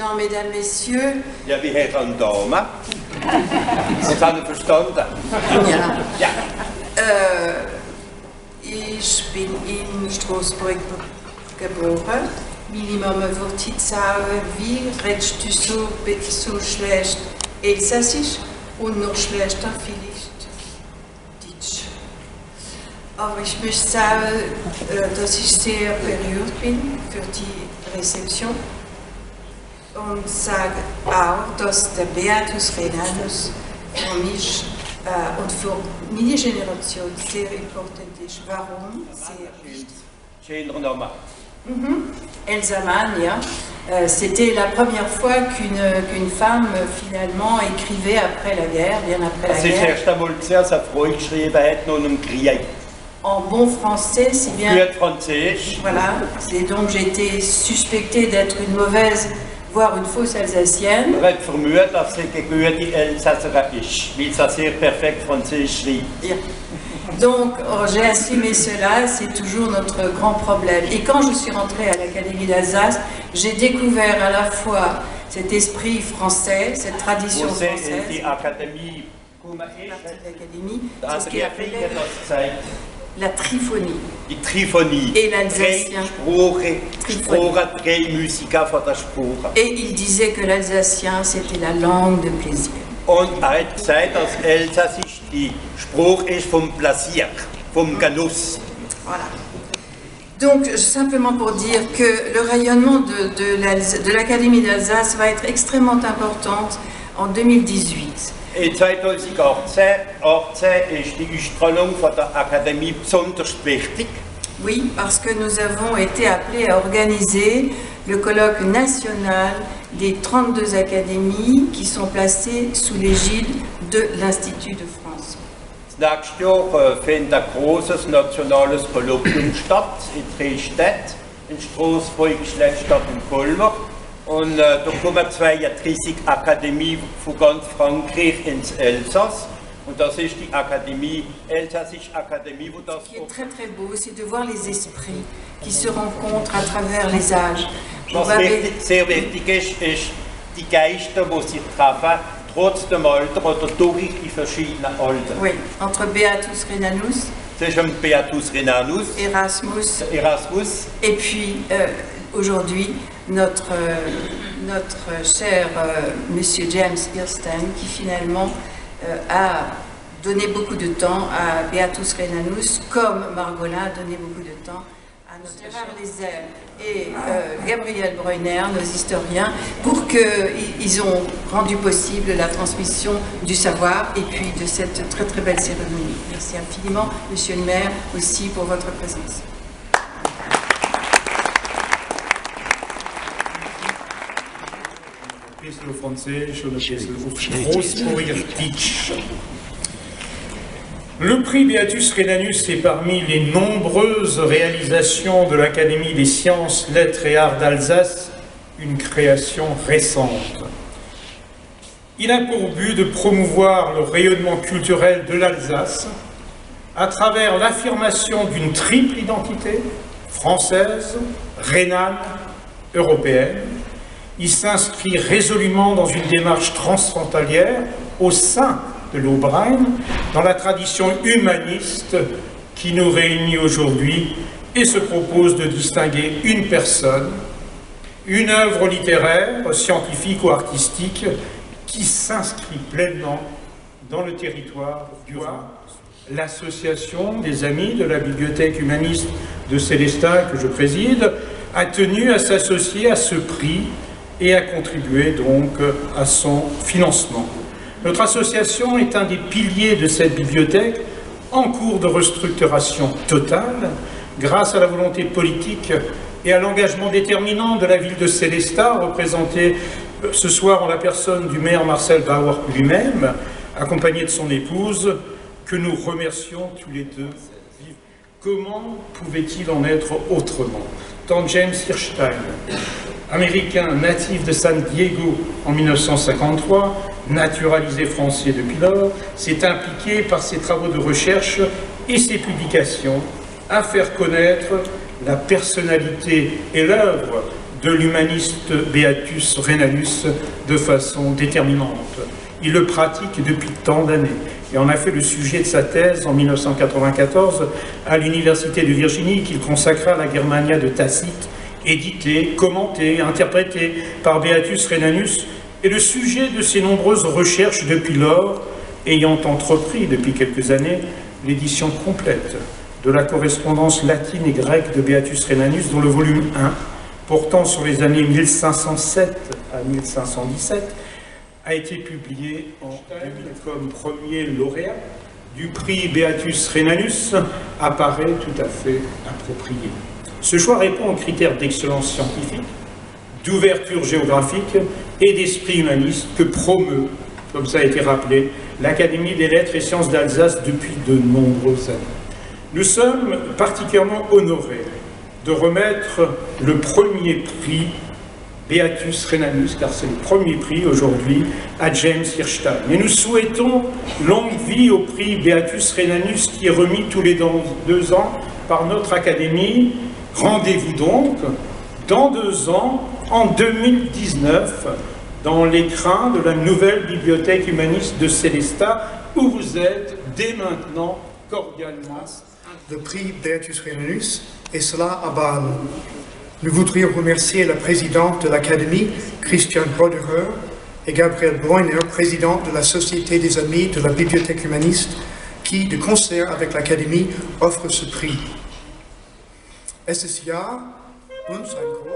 Président, Mesdames, Messieurs. Ja, wie Herr und Dame. Das haben wir verstanden. Ja. Ja. Ich bin in Straßburg geboren. Meine Mama wird jetzt sagen, wie redest du so schlecht Elsässisch und noch schlechter vielleicht Deutsch. Aber ich möchte sagen, dass ich sehr berührt bin für die Rezeption und sage auch, dass der Beatus Rhenanus für mich und für meine Generation sehr important ist. Warum? Sehr wichtig. Schöner Name. Elsa Mann, ja. C'était la première fois qu'une femme finalement écrivait après la guerre, bien après la Das ist das guerre. erste Mal gesehen, dass eine Frau geschrieben hat, noch im Krieg. En bon français, c'est bien. Gut Französisch. Voilà. Et donc j'ai été suspectée d'être une mauvaise, voire une fausse Alsacienne. Man hat vermutet, dass sie eine gute Elsasserin ist, weil sie sehr perfekt Französisch schreibt. Bien. Donc j'ai assumé cela, c'est toujours notre grand problème. Et quand je suis rentrée à l'Académie d'Alsace, j'ai découvert à la fois cet esprit français, cette tradition Wo sie in française. die Akademie gekommen ist, L'Académie, da c'est hat ce sie qu'il mir appelait das gezeigt. la triphonie. Die Triphonie. Et l'alsacien. Sprache, drei Musiker von der Sprache. Et il disait que l'alsacien, c'était la langue de plaisir. Und er hat gesagt, dass Elsassisch die Sprache ist vom Plaisir, vom Genuss. Voilà. Donc, simplement pour dire que le rayonnement de l'Académie d'Alsace va être extrêmement importante en 2018. In 2018 ist die Ausstrahlung von der Akademie besonders wichtig. Oui, parce que nous avons été appelés à organiser le colloque national des 32 académies qui sont placées sous l'égide de l'Institut de France. Nächstes Jahr findet ein großes nationales Kolloquium statt in 3 Städten, in Straßburg, Schlettstadt und Colmar. Und da kommen 32 Akademien von ganz Frankreich ins Elsass. Und das ist die Akademie, Elsassische Akademie, wo das... Ce qui est très très beau, c'est de voir les esprits qui se rencontrent à travers les âges. Was sehr wichtig ist die Geister, die sich treffen, trotz dem Alter oder durch die verschiedenen Alter. Oui, entre Beatus Rhenanus, Zwischen Beatus Rhenanus, Erasmus, Erasmus et puis aujourd'hui notre cher monsieur James Hirstein qui finalement a donné beaucoup de temps à Beatus Rhenanus, comme Margolin a donné beaucoup de temps à notre Gérard Lézère et Gabriel Breuner, nos historiens, pour qu'ils ont rendu possible la transmission du savoir et puis de cette très très belle cérémonie. Merci infiniment, monsieur le maire, aussi pour votre présence. Bisschen auf Französisch und ein bisschen auf Straßburger Deutsch. Le prix Beatus Rhenanus est parmi les nombreuses réalisations de l'Académie des sciences, lettres et arts d'Alsace une création récente. Il a pour but de promouvoir le rayonnement culturel de l'Alsace à travers l'affirmation d'une triple identité, française, rhénane, européenne. Il s'inscrit résolument dans une démarche transfrontalière au sein de l'Oberrhein, dans la tradition humaniste qui nous réunit aujourd'hui et se propose de distinguer une personne, une œuvre littéraire, scientifique ou artistique qui s'inscrit pleinement dans le territoire du Rhin. L'association des amis de la bibliothèque humaniste de Célestin, que je préside, a tenu à s'associer à ce prix et à contribuer donc à son financement. Notre association est un des piliers de cette bibliothèque en cours de restructuration totale grâce à la volonté politique et à l'engagement déterminant de la ville de Célestat, représentée ce soir en la personne du maire Marcel Bauer lui-même, accompagné de son épouse, que nous remercions tous les deux. Comment pouvait-il en être autrement? Tant James Hirstein, américain natif de San Diego en 1953, naturalisé français depuis lors, s'est impliqué par ses travaux de recherche et ses publications à faire connaître la personnalité et l'œuvre de l'humaniste Beatus Rhenanus de façon déterminante. Il le pratique depuis tant d'années et en a fait le sujet de sa thèse en 1994 à l'Université de Virginie qu'il consacra à la Germania de Tacite, édité, commenté, interprété par Beatus Rhenanus, et le sujet de ses nombreuses recherches depuis lors, ayant entrepris depuis quelques années l'édition complète de la correspondance latine et grecque de Beatus Rhenanus, dont le volume 1, portant sur les années 1507 à 1517, a été publié en 2000 comme premier lauréat du prix Beatus Rhenanus, apparaît tout à fait approprié. Ce choix répond aux critères d'excellence scientifique, d'ouverture géographique et d'esprit humaniste que promeut, comme ça a été rappelé, l'Académie des Lettres et Sciences d'Alsace depuis de nombreuses années. Nous sommes particulièrement honorés de remettre le premier prix Beatus Rhenanus, car c'est le premier prix aujourd'hui, à James Hirstein. Et nous souhaitons longue vie au prix Beatus Rhenanus qui est remis tous les 2 ans par notre Académie. Rendez-vous donc dans 2 ans, en 2019, dans l'écrin de la nouvelle bibliothèque humaniste de Célestat, où vous êtes dès maintenant cordialement. Le prix Beatus Rhenanus, et cela à Bâle. Nous voudrions remercier la présidente de l'Académie, Christian Roderer, et Gabriel Bräuner, président de la Société des Amis de la Bibliothèque humaniste, qui, de concert avec l'Académie, offre ce prix. Es ist ja uns ein